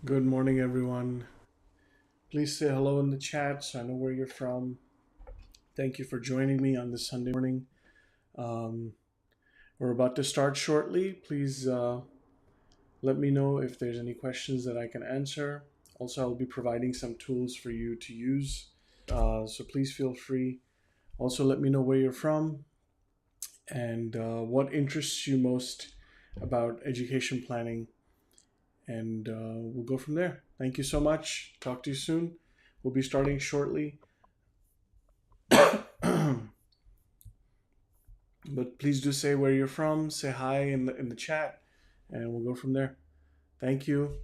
Good morning, everyone. Please say hello in the chat so I know where you're from. Thank you for joining me on this Sunday morning. Um, we're about to start shortly. Please let me know if there's any questions that I can answer. Also, I'll be providing some tools for you to use. So please feel free. Also, let me know where you're from and what interests you most about education planning. And we'll go from there. Thank you so much. Talk to you soon. We'll be starting shortly. But please do say where you're from, say hi in the chat, and we'll go from there. Thank you.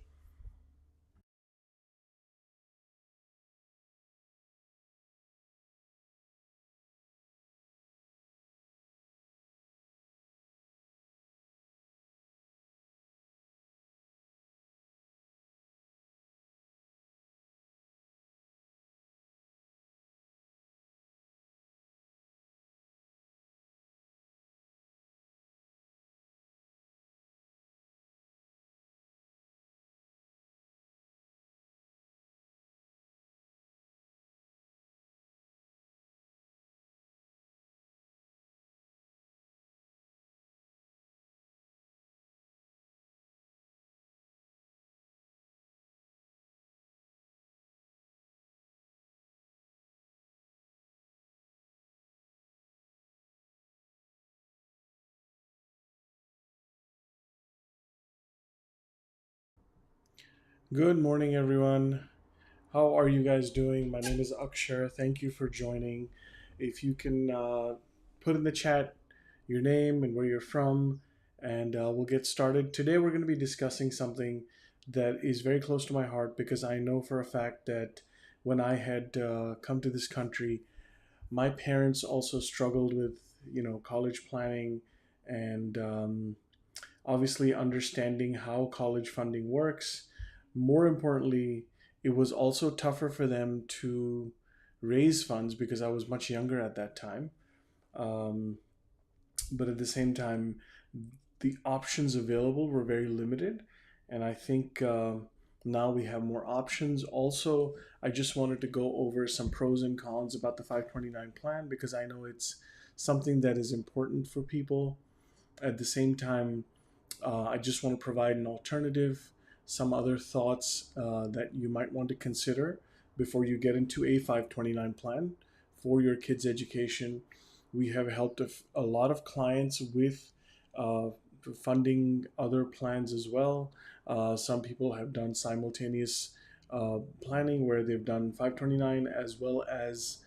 Good morning, everyone. How are you guys doing? My name is Akshar. Thank you for joining. If you can put in the chat your name and where you're from, and we'll get started. Today, we're going to be discussing something that is very close to my heart because I know for a fact that when I had come to this country, my parents also struggled with college planning and obviously understanding how college funding works. More importantly, it was also tougher for them to raise funds because I was much younger at that time. um, but at the same time, the options available were very limited, and I think now we have more options. Also, I just wanted to go over some pros and cons about the 529 plan because I know it's something that is important for people. At the same time, I just want to provide an alternative, some other thoughts that you might want to consider before you get into a 529 plan for your kids' education. We have helped a lot of clients with uh, funding other plans as well. Some people have done simultaneous planning where they've done 529 as well as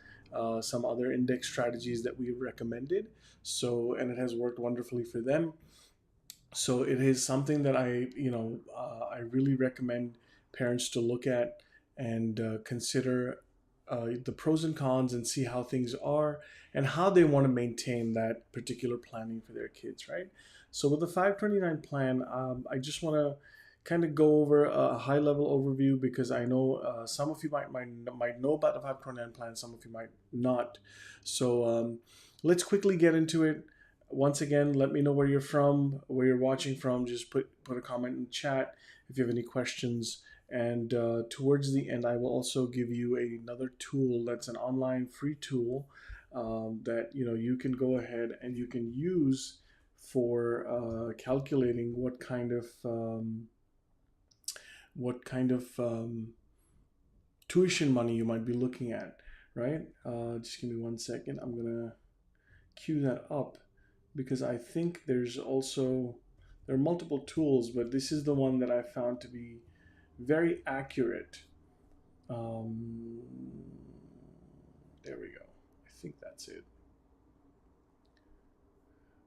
some other index strategies that we recommended. So, and it has worked wonderfully for them. So it is something that I really recommend parents to look at and consider the pros and cons and see how things are and how they want to maintain that particular planning for their kids, right? So with the 529 plan, I just want to kind of go over a high level overview because I know some of you might know about the 529 plan, some of you might not. So let's quickly get into it. Once again, let me know where you're from, where you're watching from. Just put a comment in the chat if you have any questions. And towards the end, I will also give you another tool that's an online free tool that you can go ahead and you can use for calculating what kind of tuition money you might be looking at, right? Just give me 1 second. I'm gonna queue that up because I think there are multiple tools, but this is the one that I found to be very accurate. Um, there we go. I think that's it.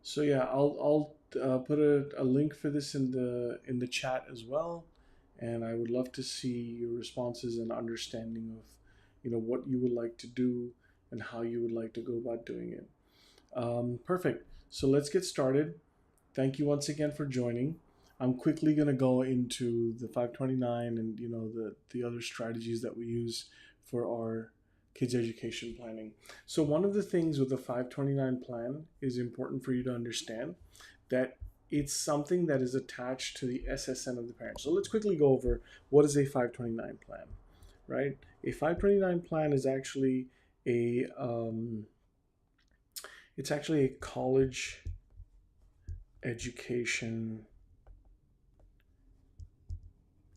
So yeah, I'll put a link for this in the chat as well, and I would love to see your responses and understanding of what you would like to do and how you would like to go about doing it. Perfect. So let's get started. Thank you once again for joining. I'm quickly going to go into the 529 and the other strategies that we use for our kids education planning. So one of the things with the 529 plan is important for you to understand that it's something that is attached to the SSN of the parent. So let's quickly go over what is a 529 plan, right? A 529 plan is actually a it's actually a college education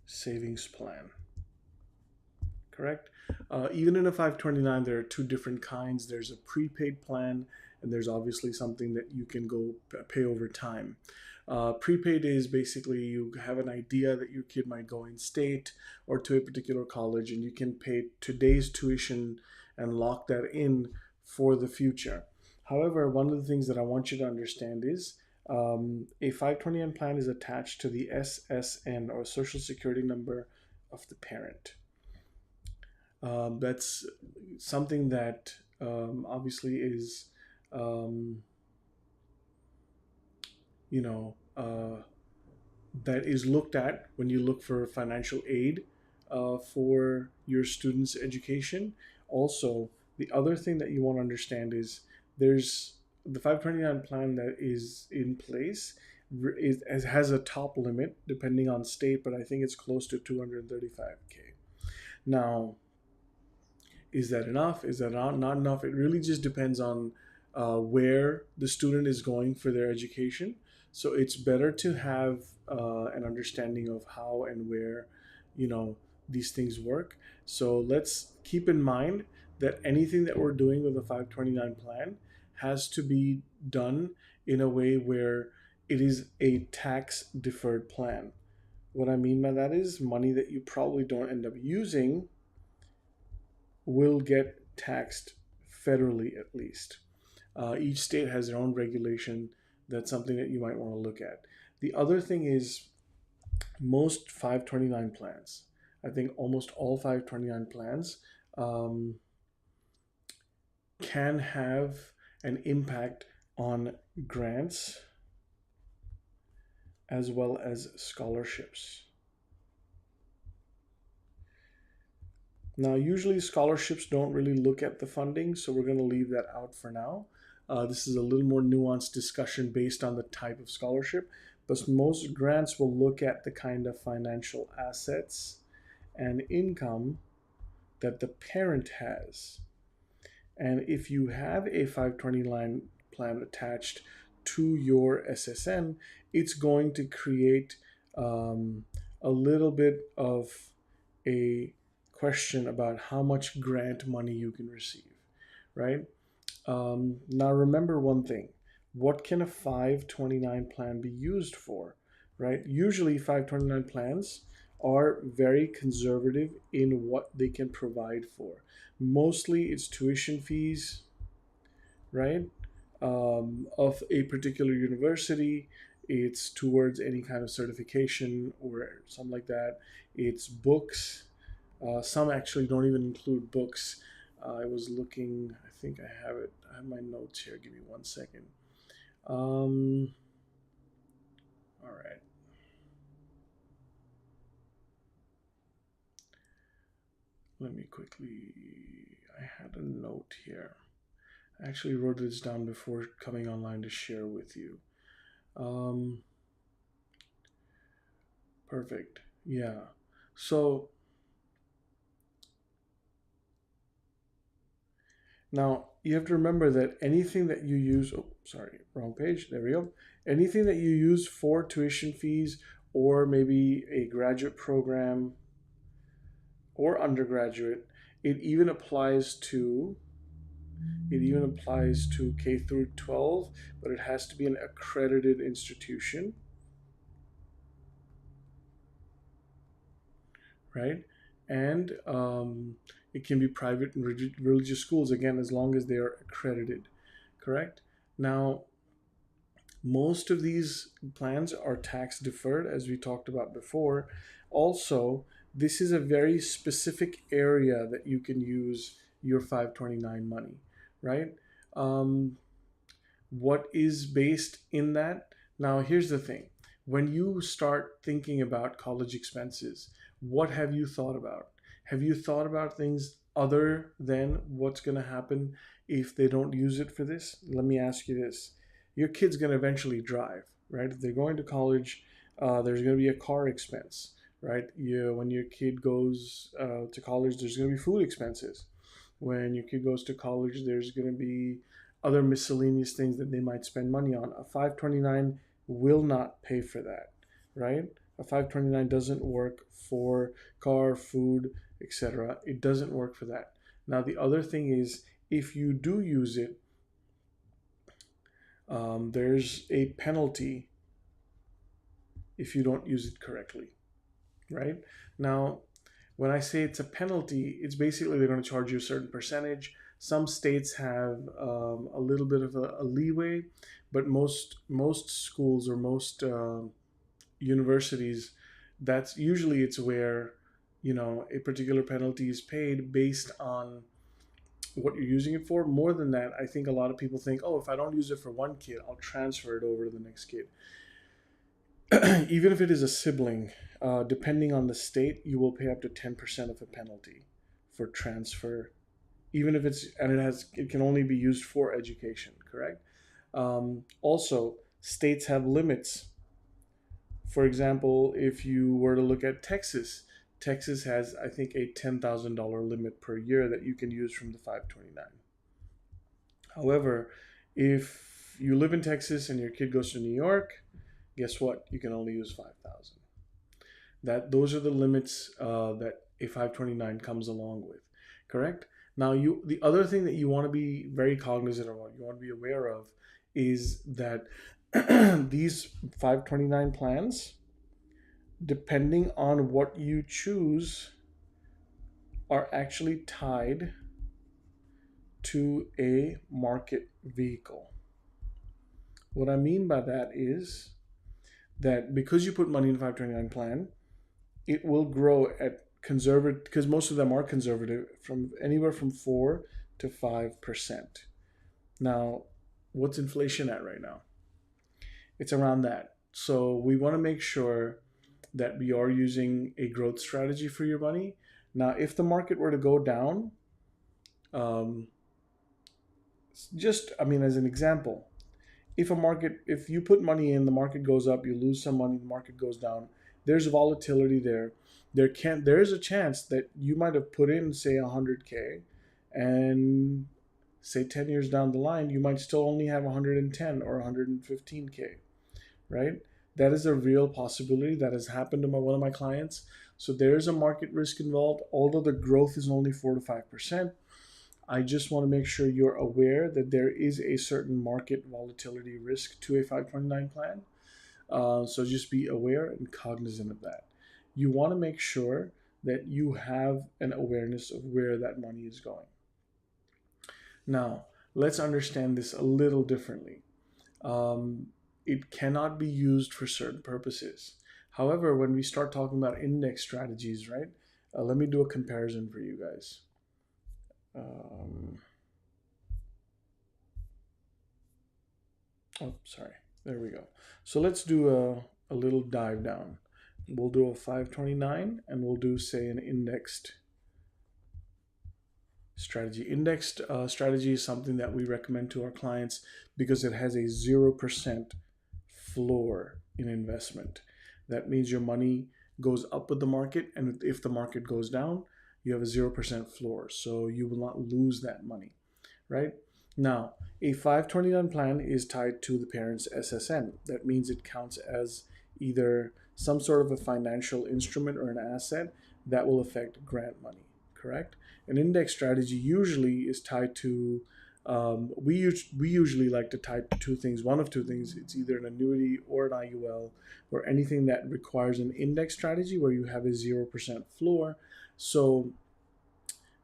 savings plan, correct? Even in a 529, there are two different kinds. There's a prepaid plan, and there's obviously something that you can go pay over time. Prepaid is basically you have an idea that your kid might go in state or to a particular college, and you can pay today's tuition and lock that in for the future. However, one of the things that I want you to understand is a 529 plan is attached to the SSN or Social Security number of the parent. That's something that obviously is, um, you know, that is looked at when you look for financial aid for your students' education. Also, the other thing that you want to understand is there's the 529 plan that is in place has a top limit depending on state, but I think it's close to 235K. Now, is that enough? Is that not enough? It really just depends on where the student is going for their education. So it's better to have an understanding of how and where, you know, these things work. So let's keep in mind that anything that we're doing with a 529 plan has to be done in a way where it is a tax deferred plan. What I mean by that is money that you probably don't end up using will get taxed federally at least. Each state has their own regulation. That's something that you might want to look at. The other thing is most 529 plans, I think almost all 529 plans can have an impact on grants as well as scholarships. Now, usually scholarships don't really look at the funding, so we're going to leave that out for now. This is a little more nuanced discussion based on the type of scholarship, but most grants will look at the kind of financial assets and income that the parent has. And if you have a 529 plan attached to your SSN, it's going to create a little bit of a question about how much grant money you can receive, right? Now remember one thing, what can a 529 plan be used for, right? Usually 529 plans are very conservative in what they can provide for. Mostly it's tuition fees, right? Of a particular university. It's towards any kind of certification or something like that. It's books. Some actually don't even include books. I was looking, I think I have it. I have my notes here. Give me 1 second. All right. Let me quickly, I had a note here. I actually wrote this down before coming online to share with you. Perfect. Yeah. So now you have to remember that anything that you use, oh, sorry, wrong page. There we go. Anything that you use for tuition fees or maybe a graduate program or undergraduate, it even applies to K through 12, but it has to be an accredited institution, right? And it can be private and religious schools, again, as long as they are accredited, correct? Now, most of these plans are tax deferred, as we talked about before. Also, this is a very specific area that you can use your 529 money, right? What is based in that? Now, here's the thing. When you start thinking about college expenses, what have you thought about? Have you thought about things other than what's going to happen if they don't use it for this? Let me ask you this. Your kid's going to eventually drive, right? If they're going to college, there's going to be a car expense, right? When your kid goes to college, there's going to be food expenses. When your kid goes to college, there's going to be other miscellaneous things that they might spend money on. A 529 will not pay for that, right? A 529 doesn't work for car, food, etc. It doesn't work for that. Now, the other thing is, if you do use it, there's a penalty if you don't use it correctly, right? Now, when I say it's a penalty, it's basically they're going to charge you a certain percentage. Some states have a little bit of a leeway, but most schools or most universities, that's usually it's where a particular penalty is paid based on what you're using it for. More than that, I think a lot of people think, oh, if I don't use it for one kid, I'll transfer it over to the next kid. Even if it is a sibling, depending on the state, you will pay up to 10% of a penalty for transfer, even if it can only be used for education, correct? Also, states have limits. For example, if you were to look at Texas, Texas has, I think, a $10,000 limit per year that you can use from the 529. However, if you live in Texas and your kid goes to New York, guess what? You can only use 5,000. Those are the limits that a 529 comes along with, correct? Now, the other thing that you want to be very cognizant of, what you want to be aware of, is that these 529 plans, depending on what you choose, are actually tied to a market vehicle. What I mean by that is that because you put money in a 529 plan, it will grow at conservative, because most of them are conservative, from anywhere from 4 to 5%. Now, what's inflation at right now? It's around that. So we want to make sure that we are using a growth strategy for your money. Now, if the market were to go down, as an example, if you put money in, the market goes up, you lose some money, the market goes down, there's volatility there. There's a chance that you might have put in, say, 100K, and say 10 years down the line, you might still only have 110 or 115K, right? That is a real possibility that has happened to one of my clients. So there is a market risk involved, although the growth is only 4 to 5%. I just want to make sure you're aware that there is a certain market volatility risk to a 529 plan. So just be aware and cognizant of that. You want to make sure that you have an awareness of where that money is going. Now, let's understand this a little differently. It cannot be used for certain purposes. However, when we start talking about index strategies, right? Let me do a comparison for you guys. Sorry. There we go. So let's do a little dive down. We'll do a 529 and we'll do, say, an indexed strategy. Indexed strategy is something that we recommend to our clients because it has a 0% floor in investment. That means your money goes up with the market, and if the market goes down, you have a 0% floor, so you will not lose that money, right? Now, a 529 plan is tied to the parent's SSN. That means it counts as either some sort of a financial instrument or an asset that will affect grant money, correct? An index strategy usually is tied to, we usually like to tie two things, one of two things. It's either an annuity or an IUL, or anything that requires an index strategy where you have a 0% floor. So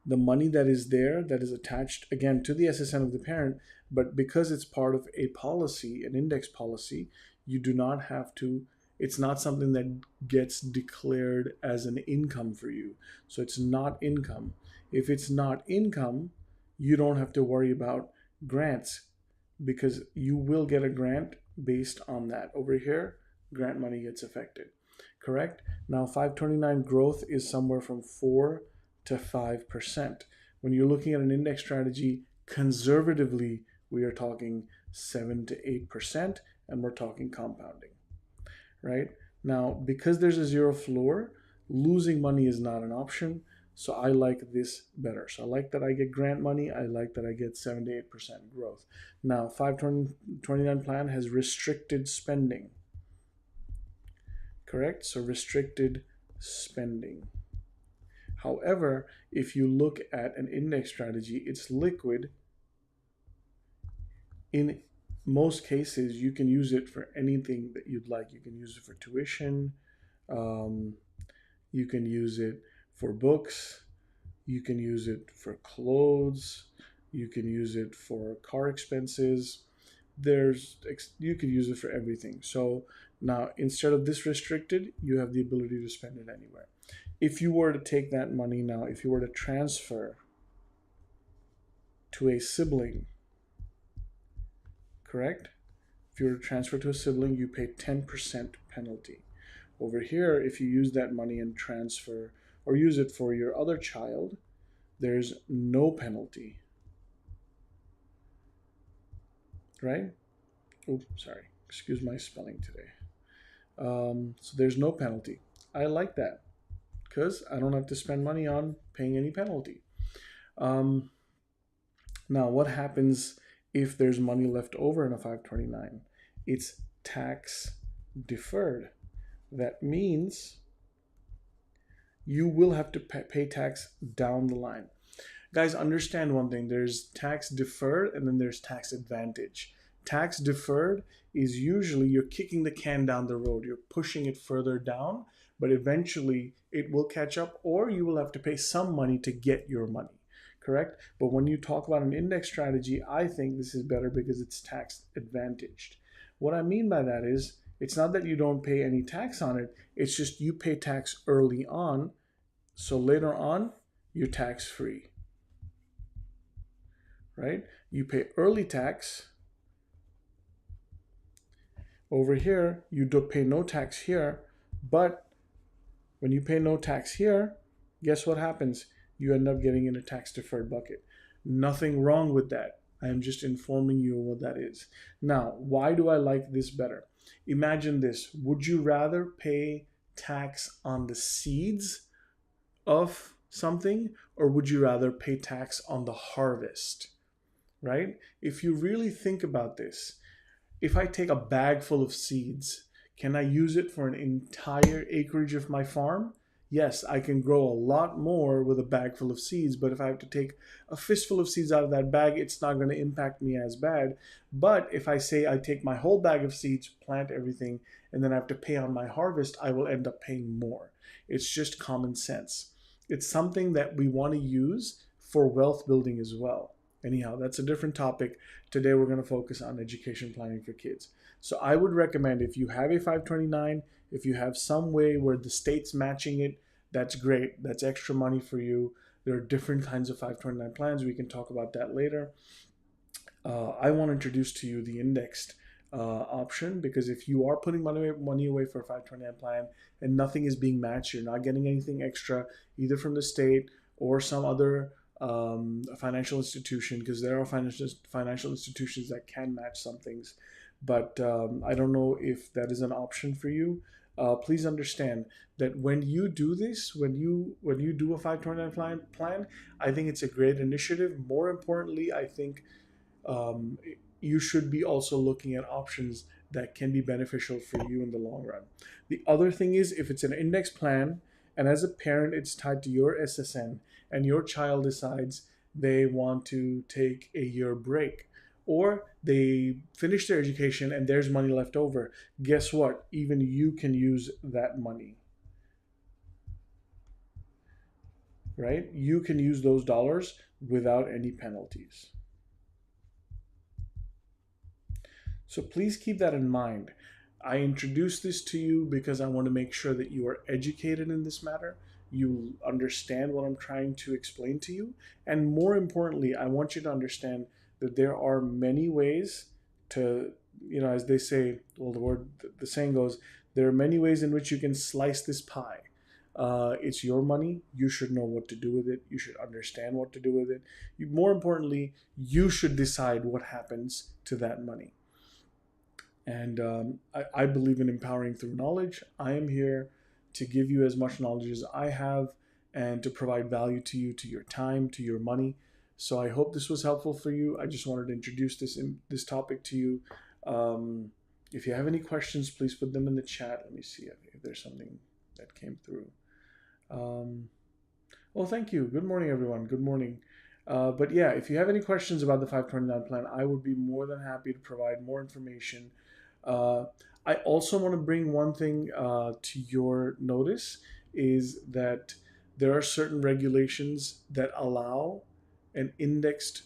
the money that is there, that is attached, again, to the SSN of the parent, but because it's part of a policy, an index policy, you do not have to, it's not something that gets declared as an income for you. So it's not income. If it's not income, you don't have to worry about grants, because you will get a grant based on that. Over here, grant money gets affected, correct? Now, 529 growth is somewhere from 4 to 5%. When you're looking at an index strategy, conservatively, we are talking 7 to 8%, and we're talking compounding, right? Now, because there's a zero floor, losing money is not an option. So I like this better. So I like that I get grant money. I like that I get 7 to 8% growth. Now, 529 plan has restricted spending, correct? So restricted spending. However, if you look at an index strategy, it's liquid. In most cases, you can use it for anything that you'd like. You can use it for tuition. You can use it for books. You can use it for clothes. You can use it for car expenses. You could use it for everything. So now, instead of this restricted, you have the ability to spend it anywhere. If you were to take that money now, if you were to transfer to a sibling, correct? If you were to transfer to a sibling, you pay 10% penalty. Over here, if you use that money and transfer or use it for your other child, there's no penalty, right? Oh, sorry. Excuse my spelling today. So there's no penalty. I like that because I don't have to spend money on paying any penalty. Now, what happens if there's money left over in a 529? It's tax deferred. That means you will have to pay tax down the line. Guys, understand one thing. There's tax deferred and then there's tax advantage. Tax deferred is usually you're kicking the can down the road. You're pushing it further down, but eventually it will catch up or you will have to pay some money to get your money, correct? But when you talk about an index strategy, I think this is better because it's tax advantaged. What I mean by that is it's not that you don't pay any tax on it. It's just you pay tax early on. So later on, you're tax free, right? You pay early tax. Over here, you don't pay no tax here. But when you pay no tax here, guess what happens? You end up getting in a tax deferred bucket. Nothing wrong with that. I am just informing you what that is. Now, why do I like this better? Imagine this. Would you rather pay tax on the seeds of something, or would you rather pay tax on the harvest, right? If you really think about this, if I take a bag full of seeds, can I use it for an entire acreage of my farm? Yes, I can grow a lot more with a bag full of seeds, but if I have to take a fistful of seeds out of that bag, it's not going to impact me as bad. But if I say I take my whole bag of seeds, plant everything, and then I have to pay on my harvest, I will end up paying more. It's just common sense. It's something that we want to use for wealth building as well. Anyhow, that's a different topic. Today we're going to focus on education planning for kids. So I would recommend if you have a 529, if you have some way where the state's matching it, that's great. That's extra money for you. There are different kinds of 529 plans. We can talk about that later. I want to introduce to you the indexed option, because if you are putting money away for a 529 plan and nothing is being matched, you're not getting anything extra either from the state or some other financial institution, because there are financial institutions that can match some things, but I don't know if that is an option for you. Please understand that when you do this, when you do a 529 plan, I think it's a great initiative. More importantly, I think you should be also looking at options that can be beneficial for you in the long run. The other thing is, if it's an index plan and as a parent it's tied to your SSN and your child decides they want to take a year break or they finish their education and there's money left over, guess what? Even you can use that money, right? You can use those dollars without any penalties. So please keep that in mind. I introduced this to you because I want to make sure that you are educated in this matter. You understand what I'm trying to explain to you. And more importantly, I want you to understand that there are many ways to, as they say, well, the saying goes, there are many ways in which you can slice this pie. It's your money. You should know what to do with it. You should understand what to do with it. More importantly, you should decide what happens to that money. And I believe in empowering through knowledge. I am here to give you as much knowledge as I have and to provide value to you, to your time, to your money. So I hope this was helpful for you. I just wanted to introduce this topic to you. Um, if you have any questions, please put them in the chat. Let me see if there's something that came through. Um, well, thank you. Good morning, everyone. Good morning. But yeah, if you have any questions about the 529 plan, I would be more than happy to provide more information. Uh, I also want to bring one thing to your notice is that there are certain regulations that allow an indexed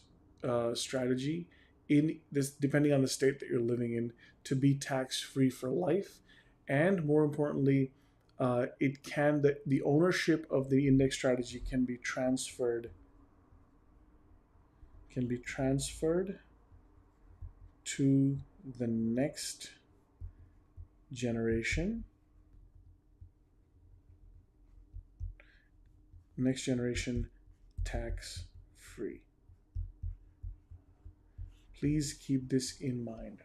strategy in this, depending on the state that you're living in, to be tax free for life, and more importantly, the ownership of the index strategy can be transferred to the generation next generation tax free. Please keep this in mind.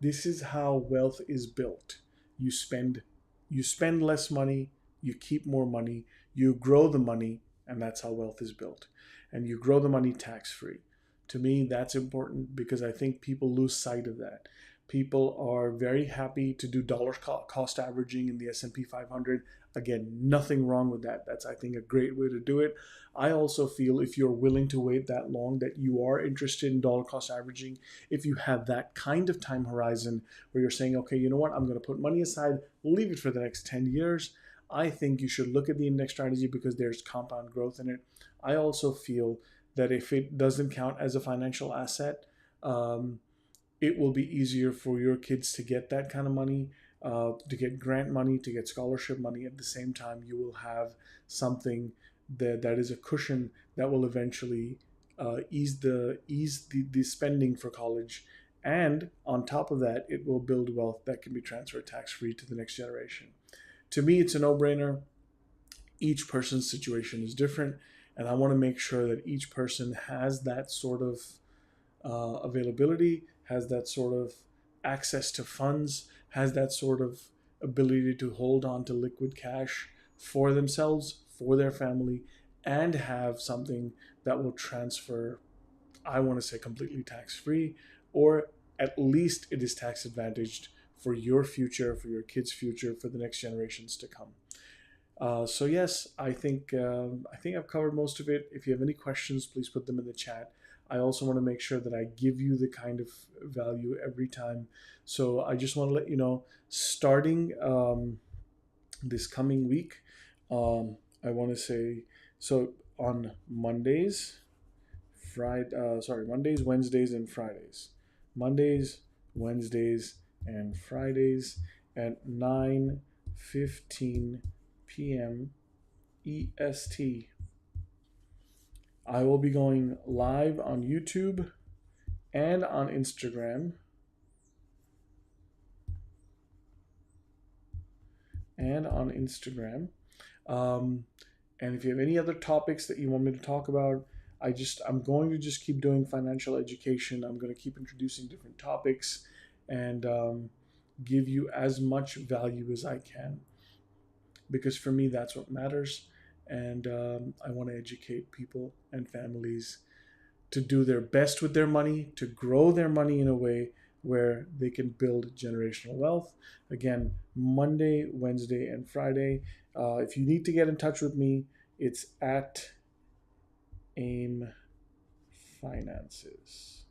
This is how wealth is built. You spend less money, you keep more money, you grow the money, and that's how wealth is built. And you grow the money tax free. To me, that's important because I think people lose sight of that. People are very happy to do dollar cost averaging in the S&P 500. Again, nothing wrong with that. That's, I think, a great way to do it. I also feel if you're willing to wait that long, that you are interested in dollar cost averaging. If you have that kind of time horizon where you're saying, okay, you know what, I'm going to put money aside, leave it for the next 10 years. I think you should look at the index strategy because there's compound growth in it. I also feel that if it doesn't count as a financial asset, it will be easier for your kids to get that kind of money, to get grant money, to get scholarship money. At the same time, you will have something that is a cushion that will eventually ease the spending for college. And on top of that, it will build wealth that can be transferred tax-free to the next generation. To me, it's a no-brainer. Each person's situation is different, and I want to make sure that each person has that sort of availability, has that sort of access to funds, has that sort of ability to hold on to liquid cash for themselves, for their family, and have something that will transfer, I want to say, completely tax free, or at least it is tax advantaged for your future, for your kids' future, for the next generations to come. So yes, I think I've covered most of it. If you have any questions, please put them in the chat. I also want to make sure that I give you the kind of value every time. So I just want to let you know, starting this coming week, I want to say, so on Mondays, Mondays, Wednesdays, and Fridays. Mondays, Wednesdays, and Fridays at 9:15 p.m. EST. I will be going live on YouTube and on Instagram. And if you have any other topics that you want me to talk about, I'm going to just keep doing financial education. I'm going to keep introducing different topics and give you as much value as I can, because for me, that's what matters. And I want to educate people and families to do their best with their money, to grow their money in a way where they can build generational wealth. Again, Monday, Wednesday, and Friday. If you need to get in touch with me, it's at AIM Finances.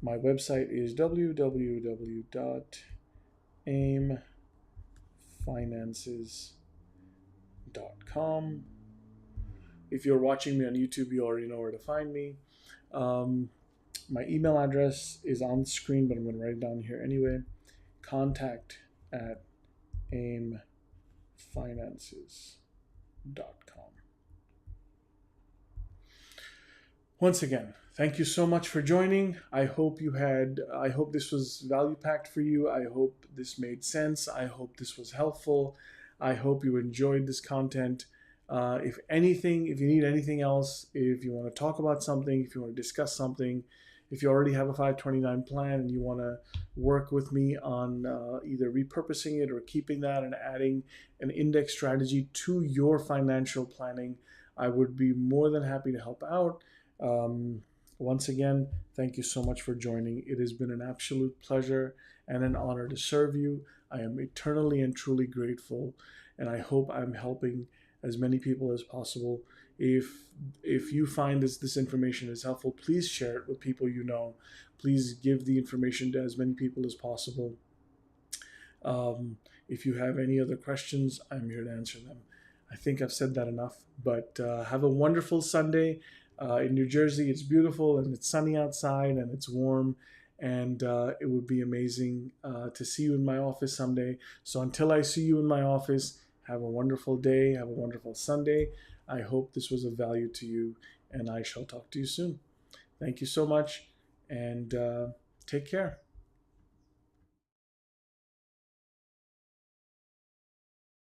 My website is www.aimfinances.com. If you're watching me on YouTube, you already know where to find me. My email address is on the screen, but I'm going to write it down here anyway. contact@aimfinances.com. Once again, thank you so much for joining. I hope this was value packed for you. I hope this made sense. I hope this was helpful. I hope you enjoyed this content. If you need anything else, if you want to talk about something, if you want to discuss something, if you already have a 529 plan and you want to work with me on either repurposing it or keeping that and adding an index strategy to your financial planning, I would be more than happy to help out. Once again, thank you so much for joining. It has been an absolute pleasure and an honor to serve you. I am eternally and truly grateful, and I hope I'm helping as many people as possible. If you find this information is helpful, please share it with people you know. Please give the information to as many people as possible. If you have any other questions, I'm here to answer them. I think I've said that enough, but have a wonderful Sunday. In New Jersey, it's beautiful and it's sunny outside and it's warm, and it would be amazing to see you in my office someday. So until I see you in my office, have a wonderful day, have a wonderful Sunday. I hope this was of value to you, and I shall talk to you soon. Thank you so much, and take care.